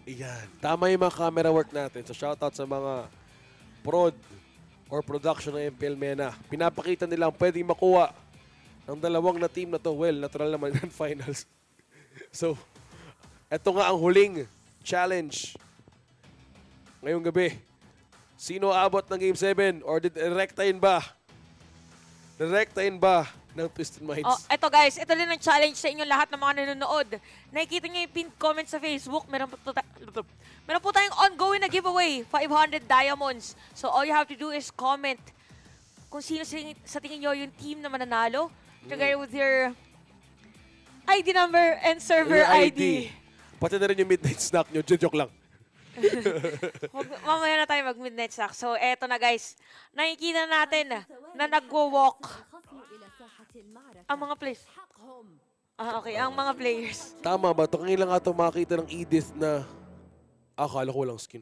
Iyan. Tama yung mga camera work natin. So shoutout sa mga prod or production ng MPL MENA. Pinapakita nilang pwedeng makuha ng dalawang na team na to. Well, natural naman yan finals. So, eto nga ang huling challenge ngayong gabi. Sino aabot ng Game 7? Or direktahin ba? Direktahin ba ng Twisted Minds? Oh, eto guys, ito din ang challenge sa inyo lahat ng mga nanonood. Nakikita niyo yung pinned comment sa Facebook. Meron po tayong ongoing na giveaway, 500 diamonds. So all you have to do is comment kung sino sa tingin niyo yung team na mananalo together with your ID number and server Your ID. Pati na rin yung midnight snack nyo. Joke lang. Mamaya na tayo mag-midnight snack. So eto na guys, nakikita natin na nagwo-walk ang mga players. Okay, ang mga players. Tama ba? Ito ngayon lang ito makita ng Edith na akala ko walang skin.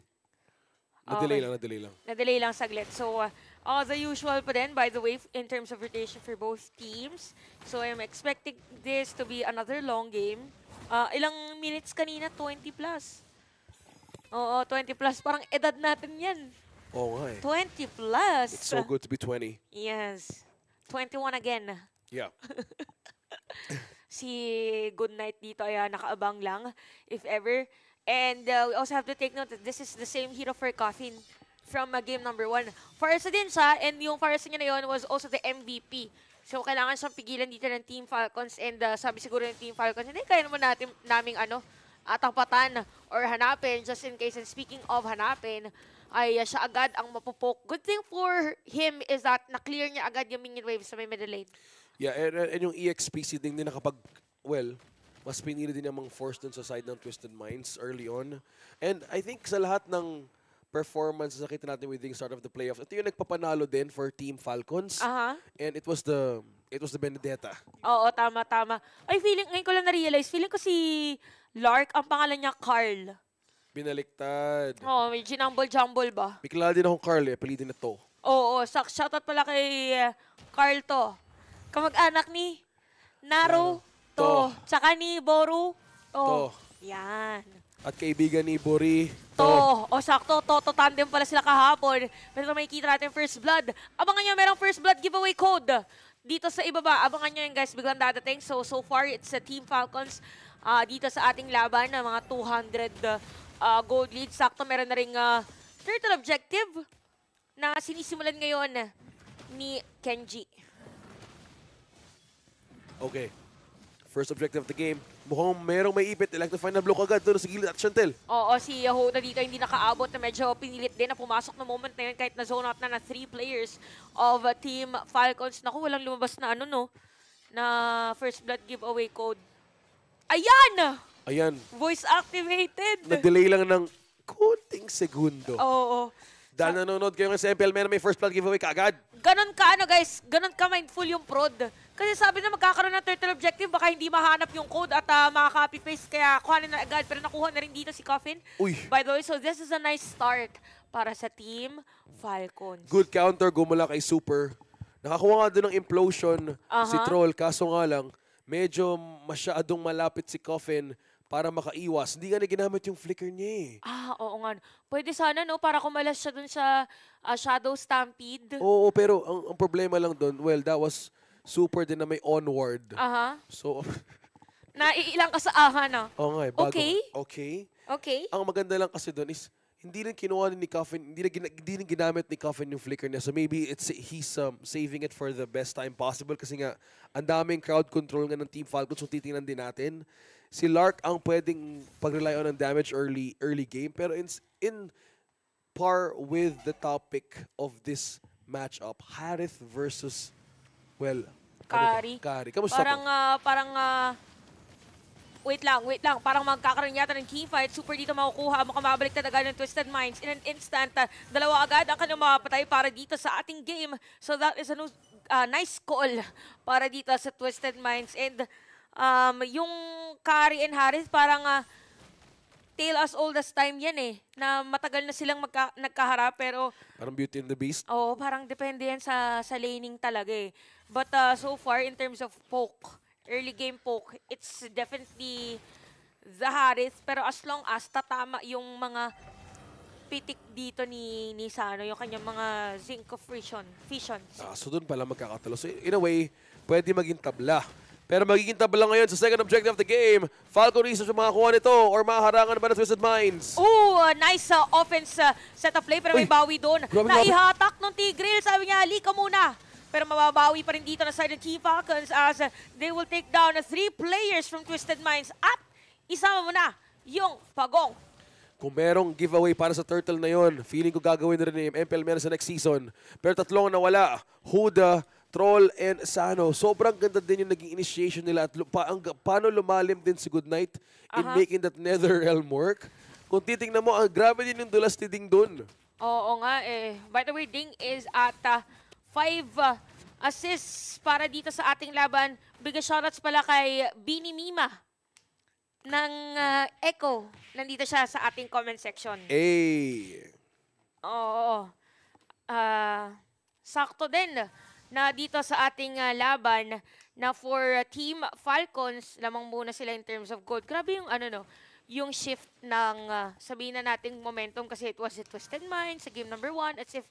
Na-delay lang, na-delay lang. Na-delay lang saglit. So, the usual pa din, by the way, in terms of rotation for both teams. So, I'm expecting this to be another long game. Ilang minutes kanina? 20 plus. Oo, 20 plus. Parang edad natin yan. Oo nga eh. 20 plus. It's so good to be 20. Yes. 21 again. Yeah. Si Goodnight dito ay nakaabang lang, if ever. And we also have to take note that this is the same hero for Coffin from game number 1. Farsa din siya, and yung Farsa niya na yun was also the MVP. So, kailangan siyang pigilan dito ng Team Falcons, and sabi siguro ng Team Falcons, hindi, kaya naman naming tapatan or hanapin, just in case. And speaking of hanapin, ay siya agad ang mapupok. Good thing for him is that na-clear niya agad yung minion waves sa may middle lane. Yeah, and yung EXP seeding din nakapag, well, mas pinili din namang force dun sa side ng Twisted Minds early on. And I think sa lahat ng performance na nakita natin with the start of the playoffs, ito yung nagpapanalo din for Team Falcons. And it was the Benedetta. Oo, tama. Ay, ngayon ko lang na-realize, feeling ko si Lark, ang pangalan niya Carl. Binaliktad. Oo, may ginumble-jumble ba? Bigla din akong Carl eh, apelidin na to. Oo, shoutout pala kay Carl to. Kamag-anak ni Naru to. Tsaka ni Boru to. Yan. At kaibigan ni Bori to. O sakto, to tandem pala sila kahapon. Pero makikita natin first blood. Abangan nyo, merong first blood giveaway code. Dito sa ibaba, abangan nyo yun guys, biglang dadating. So far, it's Team Falcons dito sa ating laban na mga 200 gold lead. Sakto, meron na ring turtle objective na sinisimulan ngayon ni Kenji. Okay. First objective of the game. Mukhang merong may ipit. Electrify na block agad doon sa gilid at Chantel. Oo, si Yehuda dito hindi nakaabot na medyo pinilit din na pumasok na moment na yun kahit na zone out na 3 players of Team Falcons. Naku, walang lumabas na na first blood giveaway code. Ayan! Ayan. Voice activated. Na-delay lang ng kunting segundo. Oo. Dahil nanonood kayo ng SMPL, may first blood giveaway kaagad. Ganon ka, guys. Ganon ka mindful yung prod. Kasi sabi na magkakaroon ng turtle objective, baka hindi mahanap yung code at makaka-copy-paste. Kaya kuhanin na agad. Pero nakuha na rin dito si Coffin. Uy. By the way, so this is a nice start para sa Team Falcons. Good counter, gumula kay Super. Nakakuha nga doon ng implosion si Troll. Kaso nga lang, medyo masyadong malapit si Coffin para makaiwas. Hindi nga na ginamit yung flicker niya eh. Oo nga. Pwede sana, para kumalas siya dun sa Shadow Stampede. Oo, pero ang problema lang doon, well, that was Super din na may onward. So, naiilang ka sa aha na. Oo nga eh. Okay. Ang maganda lang kasi doon is, hindi rin kinuha ni Coffin, hindi rin ginamit ni Coffin yung flicker niya. So maybe he's saving it for the best time possible kasi nga, ang daming crowd control nga ng Team Falcons. So titingnan din natin. Si Lark ang pwedeng pag-rely on ng damage early game. Pero in par with the topic of this matchup, Harith versus, well, Kari. Kamusta Parang wait lang. Parang magkakaroon yata ng team fight. Super dito makukuha. Mukhang mabalik na agad ng Twisted Minds. In an instant, dalawa agad ang kanyang mapatay para dito sa ating game. So that is a nice call para dito sa Twisted Minds. And yung Kari and Harith parang tale as old as time yan eh. Na matagal na silang nagkaharap pero parang Beauty and the Beast? Oo, parang depende yan sa laning talaga eh. But so far, in terms of poke, early game poke, it's definitely the Harith, pero as long as tatama yung mga pitik dito ni Sano, yung kanyang mga zinc of fissions. So doon pala magkakatalo. So in a way, pwede maging tabla. Pero magiging tabla ngayon sa second objective of the game. Falcon Research ang makakuha nito or maharangan ba ng Twisted Minds? Ooh, nice offense setup play pero may bawi doon. Grabe, Naihatak ng Tigreal, sabi niya, halika muna. Pero mababawi pa rin dito na side ng Team Falcons as they will take down 3 players from Twisted Minds at isama mo na yung Pagong. Kung merong giveaway para sa Turtle na yon, feeling ko gagawin na rin ni MPL Mena sa next season. Pero tatlong nawala, Huda, Troll, and Sano. Sobrang ganda din yung naging initiation nila at paano lumalim din si Goodnight in making that Netherrealm work. Kung titingnan mo, grabe din yung dulas ni Ding dun. Oo nga eh. By the way, Ding is at 5 assists para dito sa ating laban. Big shoutouts pala kay Bini Mima ng Echo. Nandito siya sa ating comment section. Oo. Sakto din na dito sa ating laban na for Team Falcons, lamang muna sila in terms of gold. Grabe yung yung shift ng sabihin na nating momentum kasi it was a Twisted Minds sa game number 1 as if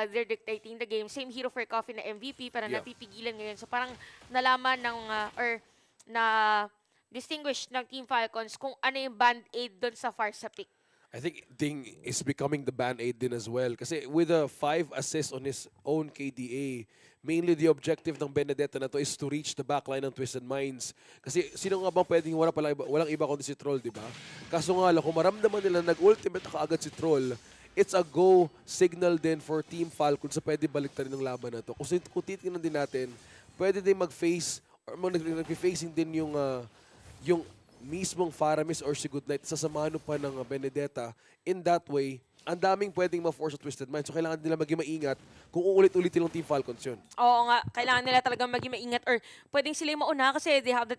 they're dictating the game. Same Hero for Coffee na MVP para napipigilan ngayon. So parang nalaman ng or na distinguish ng Team Falcons kung ano yung band-aid doon sa far sa pick. I think Ding is becoming the band-aid din as well. Kasi with a 5 assists on his own KDA, mainly the objective ng Benedetta na to is to reach the backline ng Twisted Minds. Kasi sino nga bang pwedeng walang iba kundi si Troll, di ba? Kaso nga lang, kung maramdaman nila nag-ultimate na kaagad si Troll, it's a go signal din for Team Falcon sa pwede baliktarin ng laban na to. Kung titignan din natin, pwede din mag-face or nag-facing din yung mismong Faramis or si Goodnight sasamahan pa ng Benedetta. In that way, ang daming pwedeng ma-force sa Twisted Minds. So kailangan nila maging maingat kung uulit-ulitin ng Team Falcons yun. Oo nga, kailangan nila talagang maging maingat or pwedeng sila yung mauna kasi they have the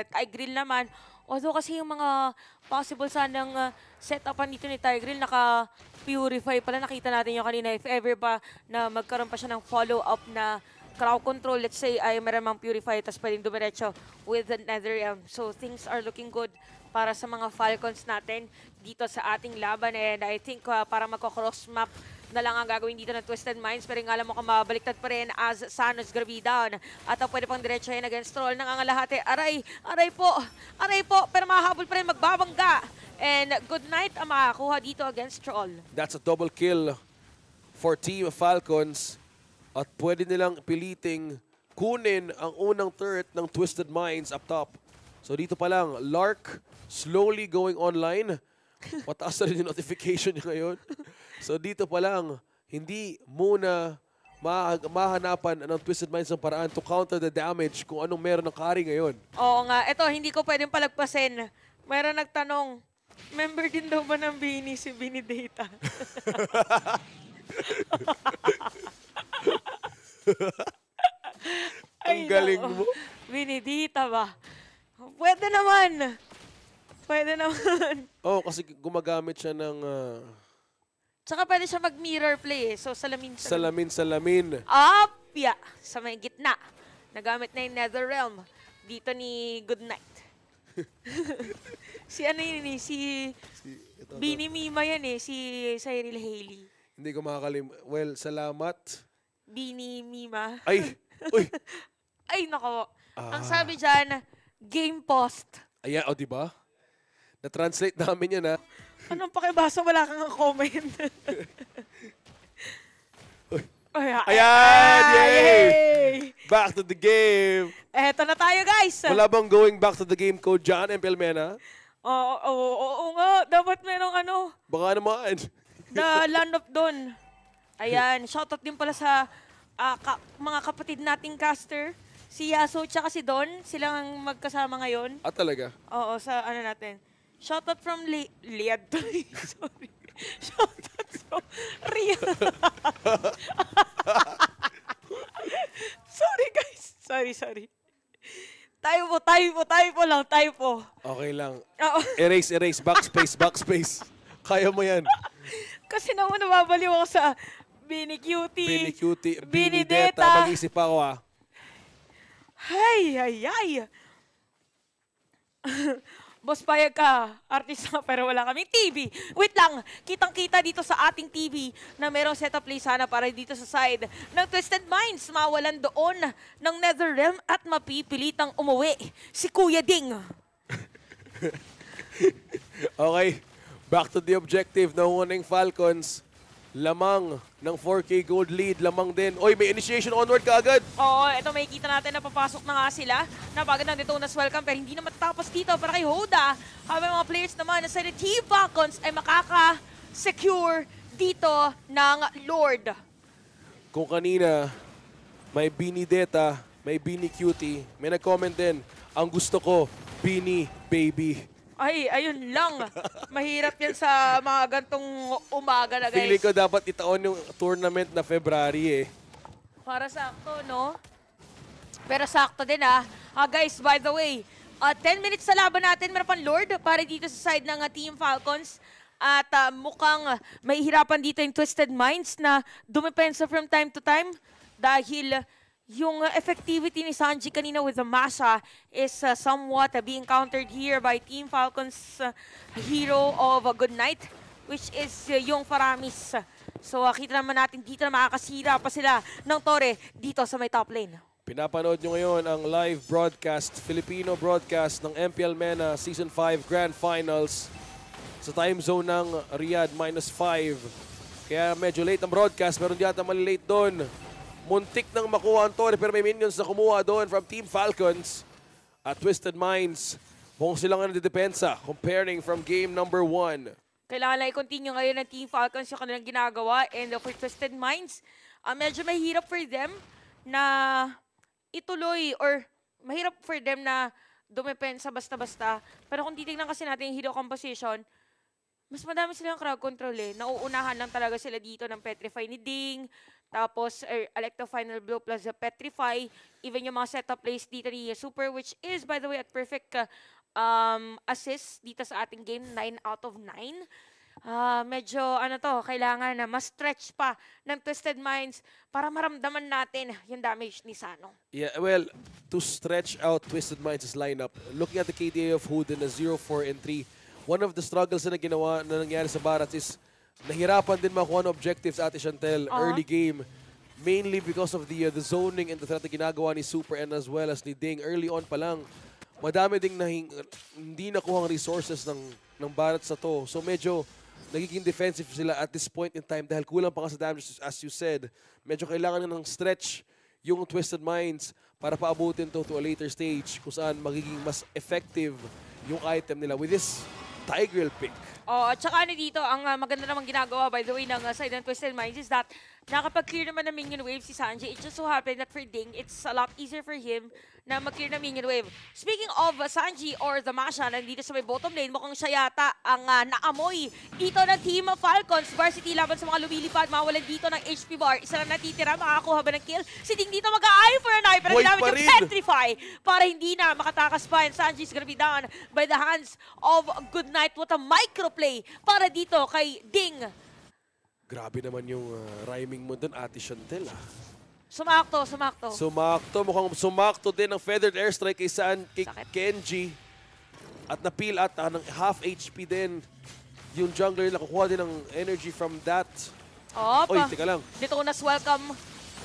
Tigreal naman. Although kasi yung mga possible sanang setupan dito ni Tigreal, naka-purify pala. Nakita natin yung kanina if ever pa na magkaroon pa siya ng follow-up na crowd control, let's say, ay meron mang purify, tapos pwedeng dumiretso with the Netherrealm. So, things are looking good para sa mga Falcons natin dito sa ating laban. And I think para magko-cross map na lang ang gagawin dito ng Twisted Minds. Pero nga alam mo kung mabaliktad pa rin as Sano's grabe down. At pwede pang diretsohin against Troll ng angalahati. Aray po. Pero mahahabol pa rin, magbabangga. And Goodnight ang makakuha dito against Troll. That's a double kill for Team Falcons. At pwede nilang piliting kunin ang unang turret ng Twisted Minds up top. So dito pa lang, Lark slowly going online. Mataas na rin yung notification niya ngayon. So dito pa lang, hindi muna mahanapan ng Twisted Minds ng paraan to counter the damage kung anong meron ng carry ngayon. Oo nga, ito hindi ko pwedeng palagpasin. Meron nagtanong, member din daw ba ng Bini si Benedetta? Ang galing mo. Benedetta ba? Pwede naman. Oh, kasi gumagamit siya ng Tsaka pwede siya mag-mirror play eh. So, salamin. Salamin. Sa may gitna. Nagamit na yung Netherrealm. Dito ni Goodnight. Si Bini Mima yan eh. Si Cyril Haley. Hindi ko makakalim. Well, salamat. Bini Mima. Ay! Uy! Ay, nako. Ang sabi dyan, game post. Ayan, o diba? Na-translate namin yan, ha? Anong pakibasa? Wala kang comment. Ayan! Yay! Back to the game! Eto na tayo, guys. Wala bang going back to the game code dyan, MPL Mena? Oo nga. Dapat merong Baka naman. The Land of Dawn. Ayan. Shoutout din pala sa mga kapatid nating caster. Si Yaso tsaka si Don. Silang magkasama ngayon. Talaga? Oo, sa natin. Shoutout from Liad. Sorry. Shoutout from Riyadh. Sorry guys. Sorry. Tayo lang. Okay lang. Oo. Erase. Backspace. Kaya mo yan. Kasi naman nababaliw ako sa Bini Cutie. Benedetta. Mag-isip pa ako, ha? Boss, payag ka, artista, pero wala kaming TV. Wait lang, kitang-kita dito sa ating TV na merong setup play sana para dito sa side ng Twisted Minds. Mawalan doon ng Netherrealm at mapipilitang umuwi si Kuya Ding. Okay, back to the objective ng unang Falcons. Lamang ng 4K gold lead, lamang din. Oy, may initiation onward ka agad. Oo, ito may kita natin na papasok na nga sila. Napagod ng Detonas welcome pero hindi na matatapos dito para kay Hoda. Habang mga players naman sa Team Falcons ay makaka-secure dito ng Lord. Kung kanina, may Beanie Deta, may Beanie Cutie, may nag-comment din, ang gusto ko, Beanie Baby. Ay, ayun lang. Mahirap yan sa mga gantong umaga na, guys. Feeling ko dapat itaon yung tournament na February eh. Para sakto, no? Pero sakto din, guys, by the way, 10 minutes sa laban natin, meron pang Lord para dito sa side ng Team Falcons. At mukhang mahihirapan dito yung Twisted Minds na dumepensa from time to time dahil yung effectivity ni Sanji kanina with the Masha is somewhat being countered here by Team Falcons hero of Good Night, which is yung Faramis. So kita naman natin dito na makakasira pa sila ng Torre dito sa may top lane. Pinapanood nyo ngayon ang live broadcast, Filipino broadcast ng MPL MENA Season 5 Grand Finals sa time zone ng Riyadh -5. Kaya medyo late ang broadcast, meron yata mali late doon. Muntik nang makuha ang Torre pero may minions na kumuha doon from Team Falcons. At Twisted Minds, buong silang nadidepensa comparing from game number 1. Kailangan na i-continue ngayon ng Team Falcons yung kanilang ginagawa. And for Twisted Minds, medyo mahirap for them na ituloy or mahirap for them na dumepensa basta-basta. Pero kung titignan kasi natin yung hero composition, mas madami silang crowd control eh. Nauunahan lang talaga sila dito ng Petrify ni Ding. Tapos, Electro Final Blow plus the Petrify. Even yung mga setup plays dito ni Super, which is, by the way, at perfect assist dito sa ating game, 9 out of 9. Medyo, kailangan na mas stretch pa ng Twisted Minds para maramdaman natin yung damage ni Sano. Yeah, well, to stretch out Twisted Minds' lineup, looking at the KDA of Hood in a 0-4 and 3, one of the struggles na ginawa na nangyari sa Barats is nahirapan din makuha ng objectives Ate Chantel early game. Mainly because of the zoning and the threat na ginagawa ni Super and as well as ni Ding. Early on pa lang, madami ding hindi nakuha ang resources ng Barats sa to. So medyo nagiging defensive sila at this point in time dahil kulang pa nga sa damage as you said. Medyo kailangan ng stretch yung Twisted Minds para paabutin to a later stage kung saan magiging mas effective yung item nila with this Tigreal pick. At saka dito, ang maganda namang ginagawa, by the way, ng side ng Twisted Minds is that nakapag-clear naman ng minion wave si Sanji. It just so happened that for Ding, it's a lot easier for him na mag-clear ng minion wave. Speaking of Sanji or the Masha, nandito sa may bottom lane, mukhang siya yata ang naamoy dito ng Team Falcons. Varsity laban sa mga lumilipad, mawalan dito ng HP bar. Isa lang natitira, makakakuha ba ng kill? Si Ding dito mag-a-eye for an eye, pero ginamit yung Petrify para hindi na makatakas pa. And Sanji's gonna be down by the hands of Good Night. What a microplay para dito kay Ding. Grabe naman yung rhyming mo dun, Ate Chantel. Sumakto. Mukhang sumakto din ang feathered airstrike kay Sakit. Kenji. At napil at ng half HP din. Yung jungler nakukuha din ng energy from that. Oy, teka lang. Detonas welcome.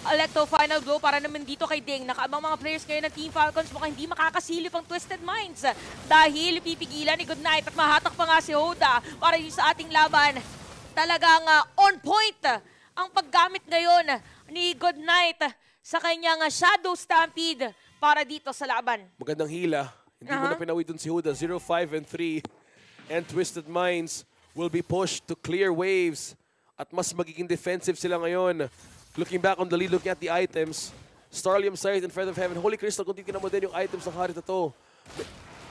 Electro Final Blow para naman dito kay Ding. Nakaabang mga players ngayon ng Team Falcons mukhang hindi makakasilip ang Twisted Minds dahil pipigilan ni Goodnight at mahatak pa nga si Hoda para yung sa ating laban. Talagang on point ang paggamit ngayon ni Goodnight sa kanyang Shadow Stampede para dito sa laban. Magandang hila. Hindi mo na pinawi dun si Hoda. 0-5 and 3. And Twisted Minds will be pushed to clear waves. At mas magiging defensive sila ngayon. Looking back on the lead, looking at the items. Starlium Sight in front of Heaven. Holy Crystal, kung titignan mo din yung items ng Harit na to.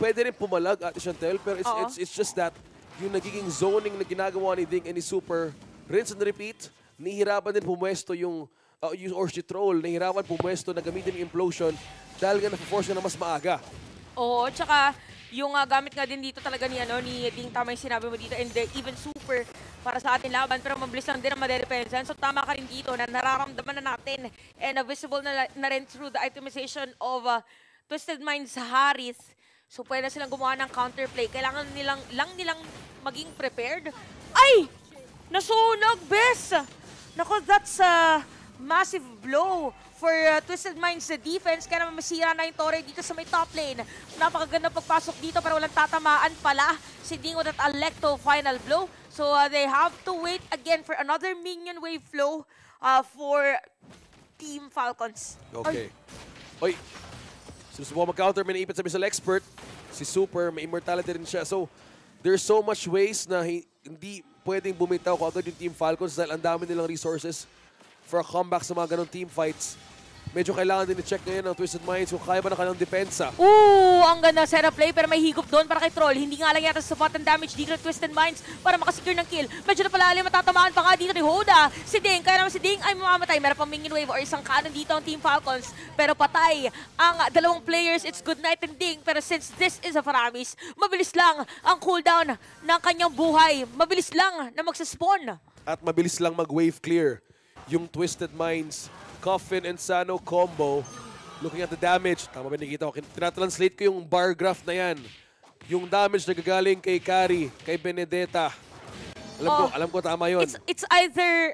Pwede rin pumalag, Ate Chantel, pero it's just that yung nagiging zoning na ginagawa ni Ding and ni Super, rinse and repeat, nihirapan din pumwesto yung or si Troll, nahirapan pumwesto na gamitin yung implosion dahil nga na-force na mas maaga. Oo, tsaka yung gamit nga din dito talaga ni Ding, tama yung sinabi mo dito, and even Super para sa ating laban, pero mabilis lang din ang madedepensan. So tama ka rin dito na nararamdaman na natin and visible na rin through the itemization of Twisted Minds Harith. So pwede silang gumawa ng counterplay. Kailangan nilang maging prepared. Ay! Nasunog, Bes! Nako, that's a massive blow for Twisted Minds sa defense. Kaya naman masira na yung Torre dito sa may top lane. Napakaganda pagpasok dito pero walang tatamaan pala si Dingo at Alecto final blow. So they have to wait again for another minion wave flow for Team Falcons. Okay. Oy, susubukan mag-counter, may naipit sa Missile Expert. Si Super, may immortality rin siya. So, there's so much ways na hindi pwedeng bumitaw ko agad yung Team Falcons dahil ang dami nilang resources for a comeback sa mga ganong team fights. Medyo kailangan din i-check ngayon ng Twisted Minds kung kaya ba na kanilang depensa. Ang ganda setup play pero may higop doon para kay Troll. Hindi nga lang yata sapat ang damage dito ng Twisted Minds para makasecure ng kill. Medyo napalalim, matatamaan pa nga dito ni Hoda. Si Ding, kaya naman si Ding ay mamamatay. Meron pang minion wave or isang cannon dito ang Team Falcons. Pero patay ang dalawang players. It's Goodnight and Ding. Pero since this is a Faramis, mabilis lang ang cooldown ng kanyang buhay. Mabilis lang na magsaspawn. At mabilis lang mag-wave clear yung Twisted Minds Coffin and Sano combo. Looking at the damage, tama ba nakikita ko? Tinatranslate ko yung bar graph na yan. Yung damage na gagaling kay Kari, kay Benedetta. Alam ko tama yun. It's either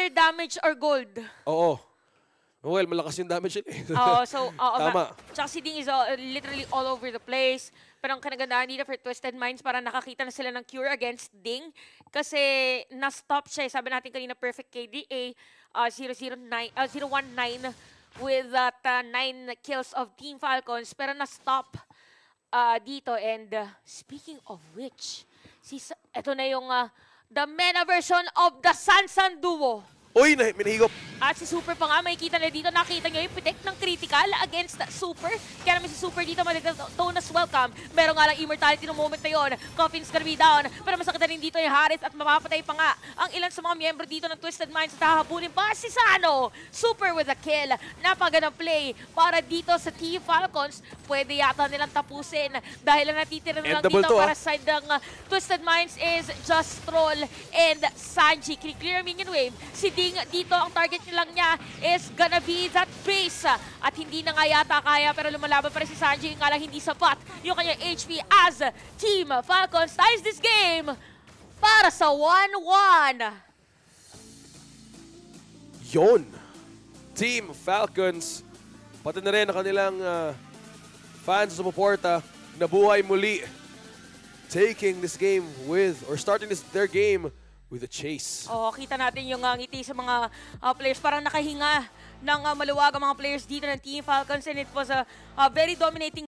damage or gold. Oo. Well, malakas yung damage yun eh. Tama. Tsaka si Ding is literally all over the place. Pero ang kanagandaan dito for Twisted Minds, parang nakakita na sila ng cure against Ding. Kasi na-stop siya. Sabi natin kanina, perfect KDA, 019 with that 9 kills of Team Falcons. Pero na-stop dito. And speaking of which, ito na yung the meta version of the Sansan Duo. Uy, minahigop. At si Super pa nga, makikita na dito, nakita nyo yung pitik ng critical against Super. Kaya naman si Super dito, Tonas welcome. Meron nga lang immortality ng moment na yun. Coffin's gonna be down. Pero masakit na rin dito yung Harris at mapapatay pa nga ang ilan sa mga miyembro dito ng Twisted Minds at hahabulin pa si Sano. Super with a kill. Napagandang play para dito sa Team Falcons. Pwede yata nilang tapusin dahil ang natitira na lang dito para side ng Twisted Minds is just Troll and Sanji. Clear minion wave. Si Ding dito, ang target lang niya is gonna be that base. At hindi na nga yata kaya pero lumalaban pa rin si Sanji. Nga lang hindi sapat yung kanyang HP as Team Falcons ties this game para sa 1-1. Yon. Team Falcons. Pati na rin ang kanilang fans sa sumuporta. Nabuhay muli. Taking this game with, or starting their game with a chase. Kita natin yung ngiti sa mga players. Parang nakahinga ng maluwag ang mga players dito ng Team Falcons and it was a very dominating